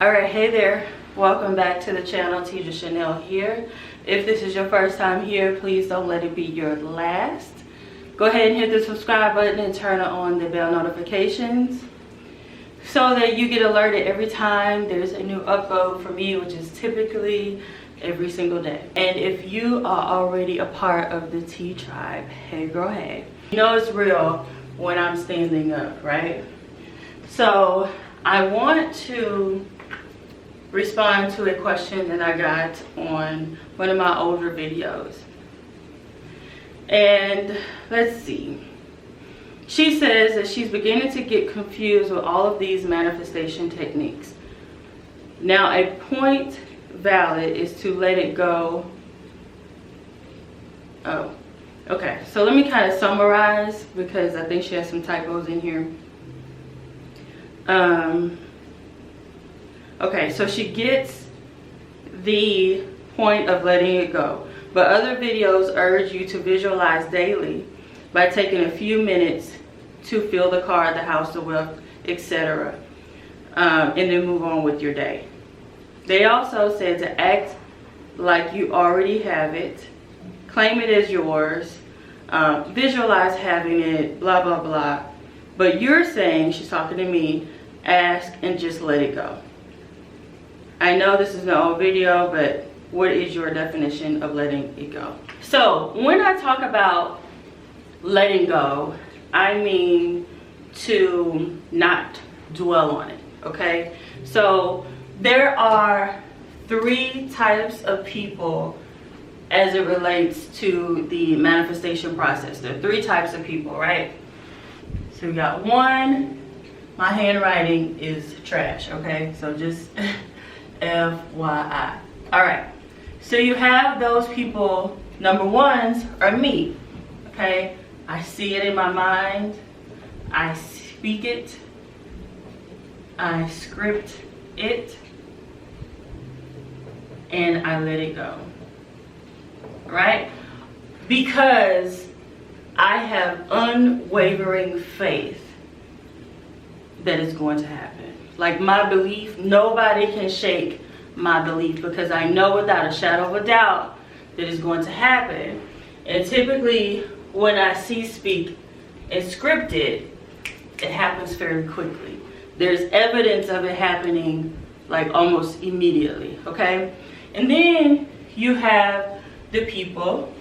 Alright, hey there. Welcome back to the channel. Tedra Chanel here. If this is your first time here, please don't let it be your last. Go ahead and hit the subscribe button and turn on the bell notifications so that you get alerted every time there's a new upload for me, which is typically every single day. And if you are already a part of the T tribe, hey girl, hey. You know it's real when I'm standing up, right? So I want to respond to a question that I got on one of my older videos. And let's see. She says that she's beginning to get confused with all of these manifestation techniques. Now, a point valid is to let it go. Oh, okay. So let me kind of summarize because I think she has some typos in here. Okay, so she gets the point of letting it go, but other videos urge you to visualize daily by taking a few minutes to fill the car, the house, the wealth, etc., and then move on with your day. They also said to act like you already have it, claim it as yours, visualize having it, blah, blah, blah. But you're saying, she's talking to me, ask and just let it go. I know this is an old video, but what is your definition of letting it go? So when I talk about letting go, I mean to not dwell on it, okay? So there are three types of people as it relates to the manifestation process. There are three types of people, right? So we got one, my handwriting is trash, okay? So just FYI. All right, so you have those people. Number ones are me, okay? I see it in my mind, I speak it, I script it, and I let it go, right? Because I have unwavering faith that it's going to happen. Like my belief, nobody can shake my belief because I know without a shadow of a doubt that it's going to happen. And typically when I see, speak, and script it, it happens very quickly. There's evidence of it happening like almost immediately, okay? And then you have the people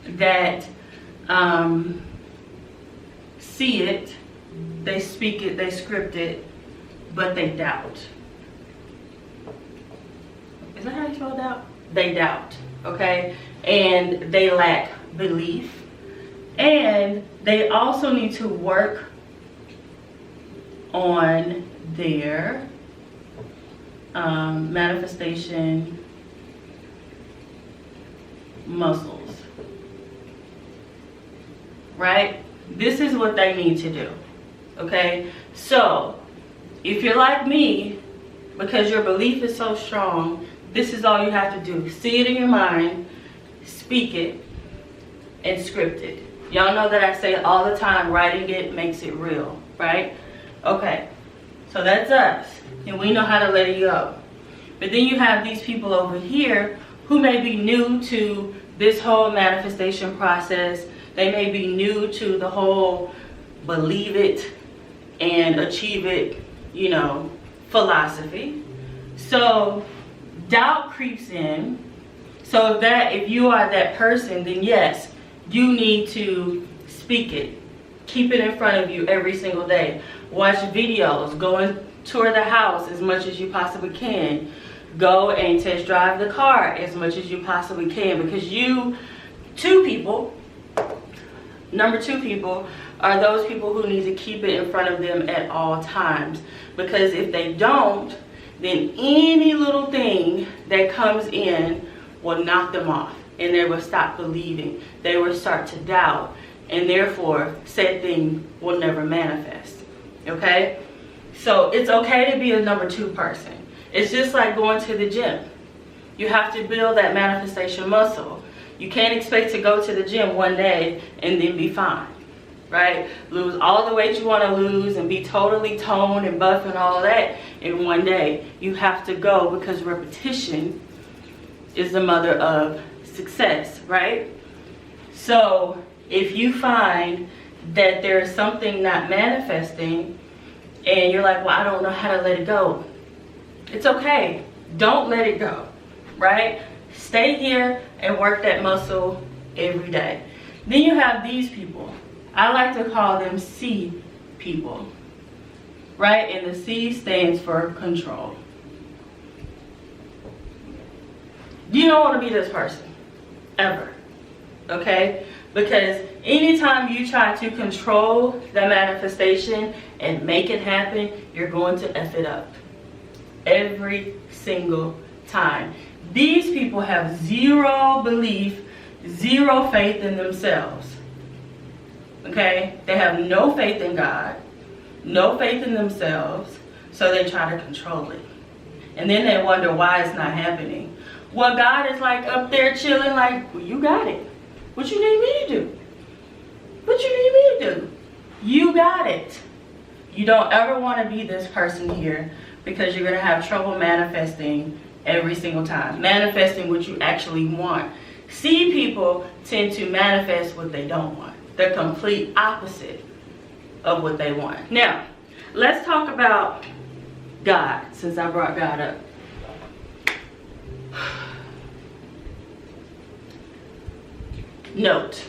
that see it, they speak it, they script it, but they doubt. Is that how you spell doubt? They doubt, okay? And they lack belief. And they also need to work on their manifestation muscles, right? This is what they need to do, okay? So if you're like me, because your belief is so strong, this is all you have to do. See it in your mind, speak it, and script it. Y'all know that I say it all the time, writing it makes it real, right? Okay, so that's us, and we know how to let it go. But then you have these people over here who may be new to this whole manifestation process. They may be new to the whole believe it and achieve it, you know, philosophy. So doubt creeps in. So if you are that person, then yes, you need to speak it. Keep it in front of you every single day. Watch videos, go and tour the house as much as you possibly can. Go and test drive the car as much as you possibly can, because number two people are those people who need to keep it in front of them at all times. Because if they don't, then any little thing that comes in will knock them off, and they will stop believing. They will start to doubt, and therefore said thing will never manifest, okay? So it's okay to be a number two person. It's just like going to the gym. You have to build that manifestation muscle. You can't expect to go to the gym one day and then be fine. right? Lose all the weight you want to lose and be totally toned and buff and all that in one day. You have to go, because repetition is the mother of success, right? So if you find that there's something not manifesting and you're like, well, I don't know how to let it go, it's okay. Don't let it go, right? Stay here and work that muscle every day. Then you have these people. I like to call them C people, right? And the C stands for control. You don't want to be this person, ever, okay? Because anytime you try to control the manifestation and make it happen, you're going to F it up. Every single time. These people have zero belief, zero faith in themselves. Okay? They have no faith in God, no faith in themselves, so they try to control it. And then they wonder why it's not happening. Well, God is like up there chilling like, well, you got it. What you need me to do? What you need me to do? You got it. You don't ever want to be this person here, because you're going to have trouble manifesting every single time. Manifesting what you actually want. C people tend to manifest what they don't want. The complete opposite of what they want. Now, let's talk about God, since I brought God up. Note,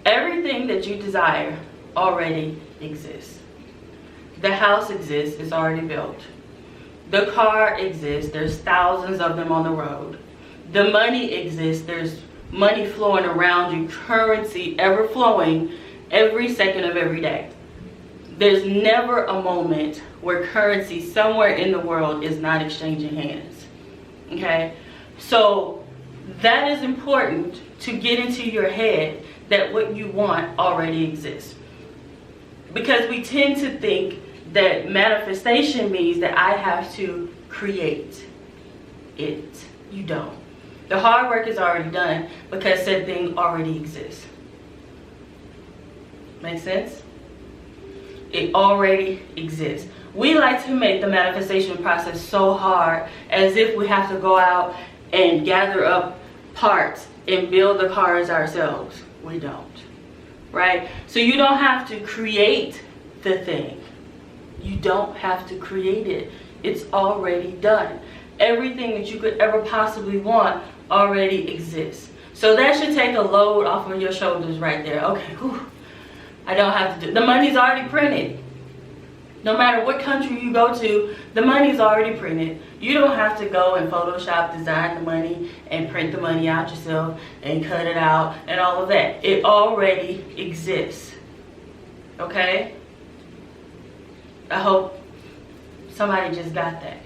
everything that you desire already exists. The house exists, it's already built. The car exists, there's thousands of them on the road. The money exists, there's money flowing around you, currency ever flowing every second of every day. There's never a moment where currency somewhere in the world is not exchanging hands. Okay? So that is important to get into your head, that what you want already exists. Because we tend to think that manifestation means that I have to create it. You don't. The hard work is already done, because said thing already exists. Make sense? It already exists. We like to make the manifestation process so hard, as if we have to go out and gather up parts and build the cars ourselves. We don't. Right? So you don't have to create the thing. You don't have to create it. It's already done. Everything that you could ever possibly want already exists. So that should take a load off of your shoulders right there. Okay, whew, I don't have to do. The money's already printed. No matter what country you go to, the money's already printed. You don't have to go and Photoshop design the money and print the money out yourself and cut it out and all of that. It already exists. Okay? I hope somebody just got that,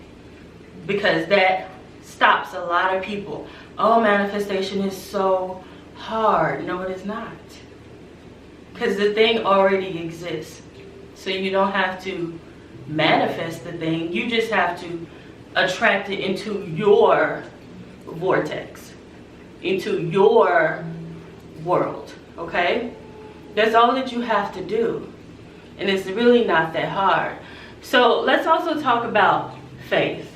because that stops a lot of people. Oh, manifestation is so hard. No, it is not, because the thing already exists. So you don't have to manifest the thing. You just have to attract it into your vortex, into your world. Okay? That's all that you have to do. And it's really not that hard. So let's also talk about faith.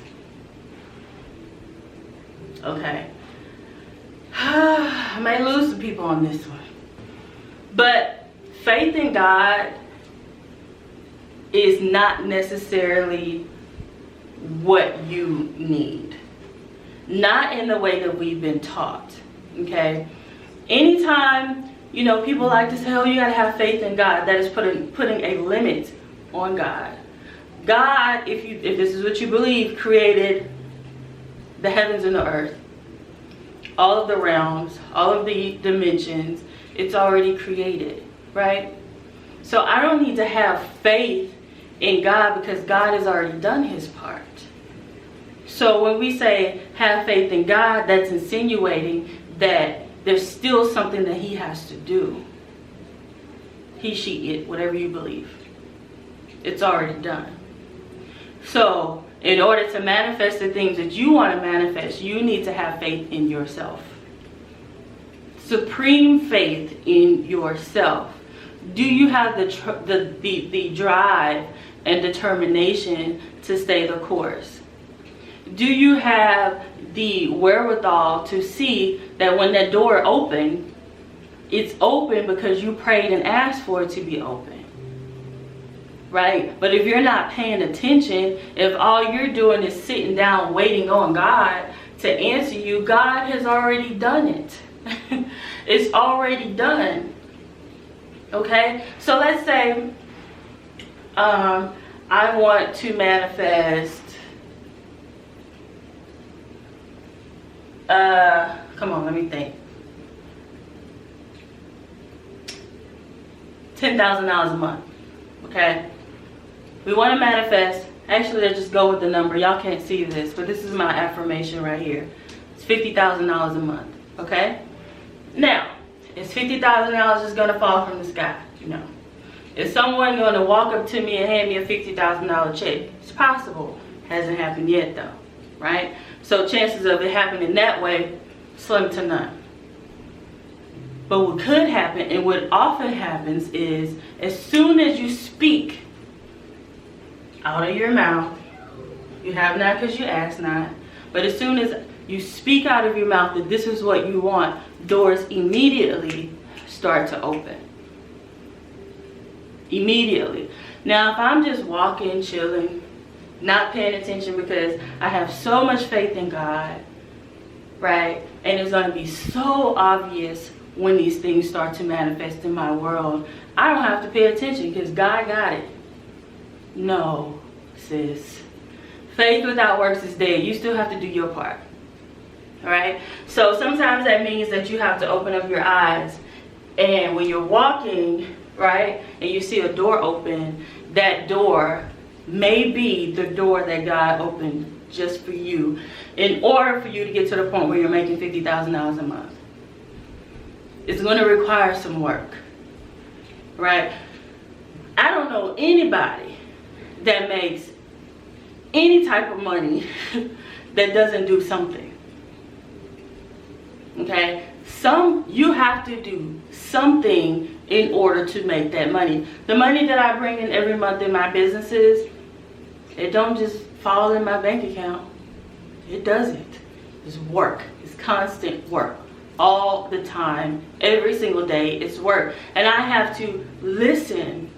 Okay. I may lose some people on this one. But faith in God is not necessarily what you need. Not in the way that we've been taught. Okay? Anytime, you know, people like to say, oh, you gotta have faith in God. That is putting a limit on God. God, if this is what you believe, created the heavens and the earth, all of the realms, all of the dimensions. It's already created, right? So I don't need to have faith in God, because God has already done his part. So when we say have faith in God, that's insinuating that there's still something that he has to do. He, she, it, whatever you believe. It's already done. So in order to manifest the things that you want to manifest, you need to have faith in yourself. Supreme faith in yourself. Do you have the drive and determination to stay the course? Do you have the wherewithal to see that when that door opened, it's open because you prayed and asked for it to be open, right? But if you're not paying attention, if all you're doing is sitting down waiting on God to answer you, God has already done it. It's already done. Okay, so let's say I want to manifest, come on, let me think, $10,000 a month. Okay, we want to manifest, actually let's just go with the number. Y'all can't see this, but this is my affirmation right here. It's $50,000 a month. Okay, now is $50,000 just gonna fall from the sky? No. Is someone gonna walk up to me and hand me a $50,000 check? It's possible. Hasn't happened yet though, right? So chances of it happening that way, slim to none. But what could happen, and what often happens, is as soon as you speak out of your mouth, you have not because you ask not, but as soon as you speak out of your mouth that this is what you want, doors immediately start to open. Immediately. Now, if I'm just walking, chilling, not paying attention because I have so much faith in God, right? And it's going to be so obvious when these things start to manifest in my world. I don't have to pay attention because God got it. No, sis. Faith without works is dead. You still have to do your part. All right, so sometimes that means that you have to open up your eyes, and when you're walking, right, and you see a door open, that door may be the door that God opened just for you in order for you to get to the point where you're making $50,000 a month. It's going to require some work, right? I don't know anybody that makes any type of money that doesn't do something. Okay, you have to do something in order to make that money. The money that I bring in every month in my businesses, it don't just fall in my bank account. It doesn't. It's work. It's constant work. All the time, every single day, it's work. And I have to listen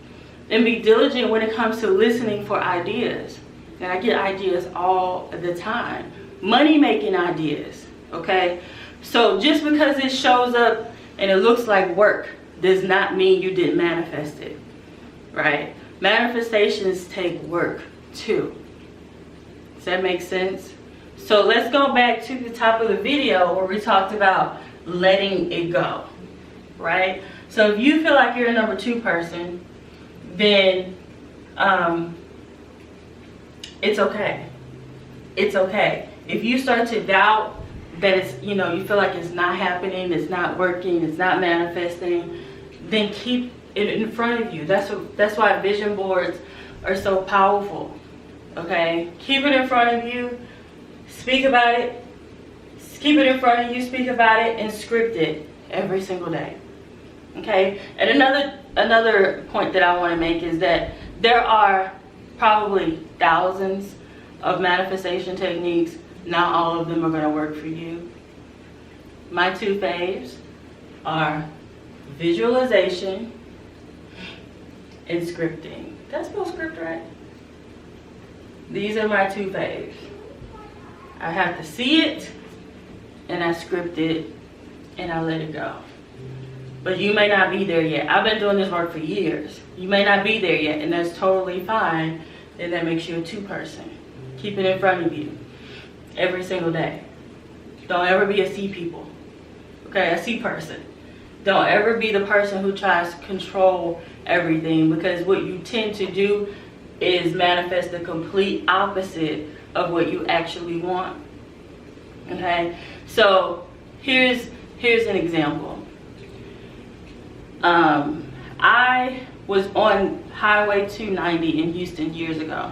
and be diligent when it comes to listening for ideas. And I get ideas all the time. Money making ideas, okay? So just because it shows up and it looks like work does not mean you didn't manifest it, right? Manifestations take work too. Does that make sense? So let's go back to the top of the video where we talked about letting it go, right? So if you feel like you're a number 2 person, then it's okay. It's okay. If you start to doubt that it's, you feel like it's not happening, it's not working, it's not manifesting, then keep it in front of you. That's why vision boards are so powerful. Okay, keep it in front of you, speak about it, keep it in front of you, speak about it, and script it every single day. Okay, and another point that I want to make is that there are probably thousands of manifestation techniques. Not all of them are going to work for you. My 2 faves are visualization and scripting. That's spell script right? These are my 2 faves. I have to see it, and I script it, and I let it go. But you may not be there yet. I've been doing this work for years. You may not be there yet, and that's totally fine. And that makes you a 2 person. Keep it in front of you every single day. Don't ever be a C people. Okay, a C person. Don't ever be the person who tries to control everything, because what you tend to do is manifest the complete opposite of what you actually want. Okay, so here's an example. I was on Highway 290 in Houston years ago,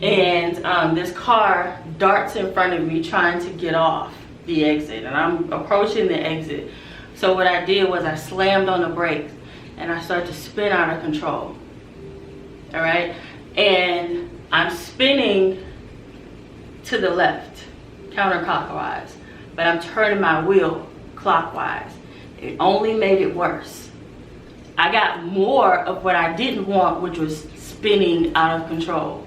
and this car darts in front of me trying to get off the exit, and I'm approaching the exit. So what I did was I slammed on the brakes, and I start to spin out of control. All right, and I'm spinning to the left, counterclockwise, but I'm turning my wheel clockwise. It only made it worse. I got more of what I didn't want, which was spinning out of control.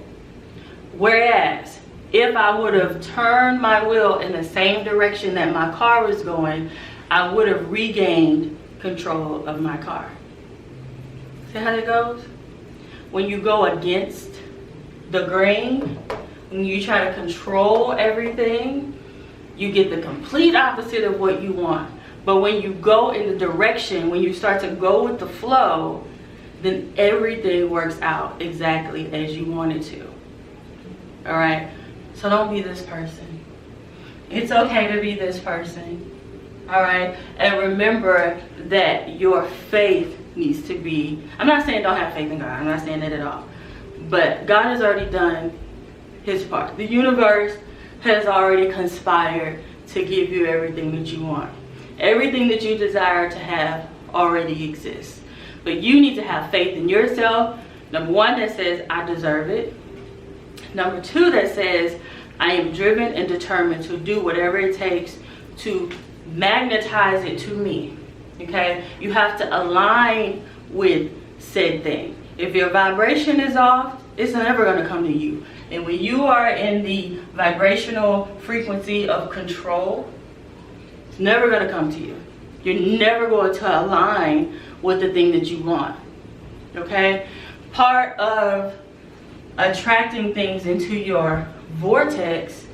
Whereas if I would have turned my wheel in the same direction that my car was going, I would have regained control of my car. See how that goes? When you go against the grain, when you try to control everything, you get the complete opposite of what you want. But when you go in the direction, when you start to go with the flow, then everything works out exactly as you want it to. All right? So don't be this person. It's okay to be this person. All right? And remember that your faith needs to be, I'm not saying don't have faith in God. I'm not saying that at all. But God has already done his part. The universe has already conspired to give you everything that you want. Everything that you desire to have already exists. But you need to have faith in yourself. Number one, that says, I deserve it. Number two, that says, I am driven and determined to do whatever it takes to magnetize it to me. Okay? You have to align with said thing. If your vibration is off, it's never going to come to you. And when you are in the vibrational frequency of control, it's never going to come to you. You're never going to align with the thing that you want. Okay? Part of attracting things into your vortex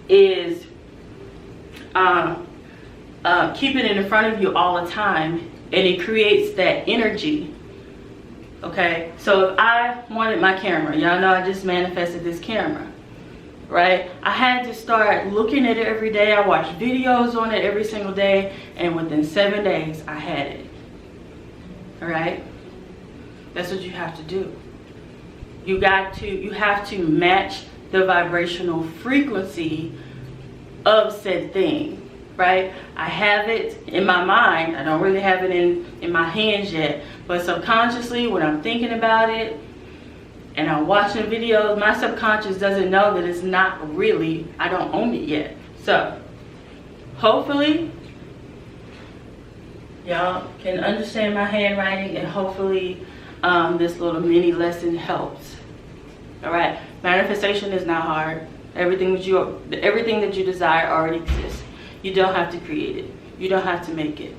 is keeping it in front of you all the time, and it creates that energy. Okay, so if I wanted my camera, y'all know I just manifested this camera, right? I had to start looking at it every day. I watched videos on it every single day, and within 7 days I had it. All right, that's what you have to do. You have to match the vibrational frequency of said thing. Right? I have it in my mind. I don't really have it in my hands yet. But subconsciously, when I'm thinking about it and I'm watching videos, my subconscious doesn't know that it's not really, I don't own it yet. So, hopefully, y'all can understand my handwriting, and hopefully this little mini lesson helps. All right? Manifestation is not hard. Everything that you desire already exists. You don't have to create it. You don't have to make it.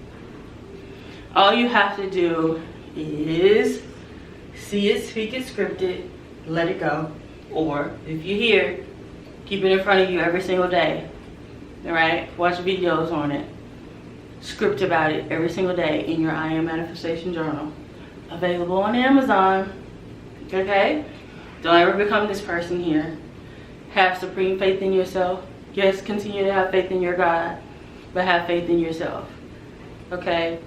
All you have to do is see it, speak it, script it, let it go. Or if you're here, keep it in front of you every single day. All right? Watch videos on it. Script about it every single day in your I Am Manifestation Journal. Available on Amazon. Okay? Don't ever become this person here. Have supreme faith in yourself. Yes, continue to have faith in your God, but have faith in yourself. Okay?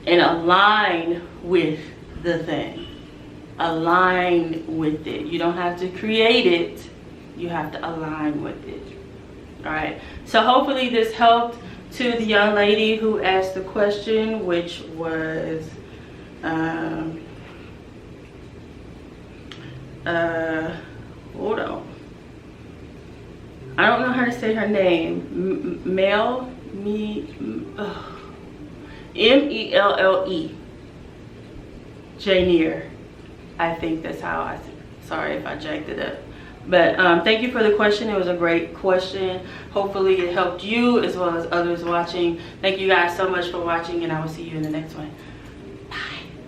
And align with the thing. Align with it. You don't have to create it. You have to align with it. Alright? So hopefully this helped to the young lady who asked the question, which was hold on. I don't know how to say her name. M-E-L-L-E. Janier. I think that's how I said it. Sorry if I jacked it up. But thank you for the question. It was a great question. Hopefully it helped you as well as others watching. Thank you guys so much for watching, and I will see you in the next one.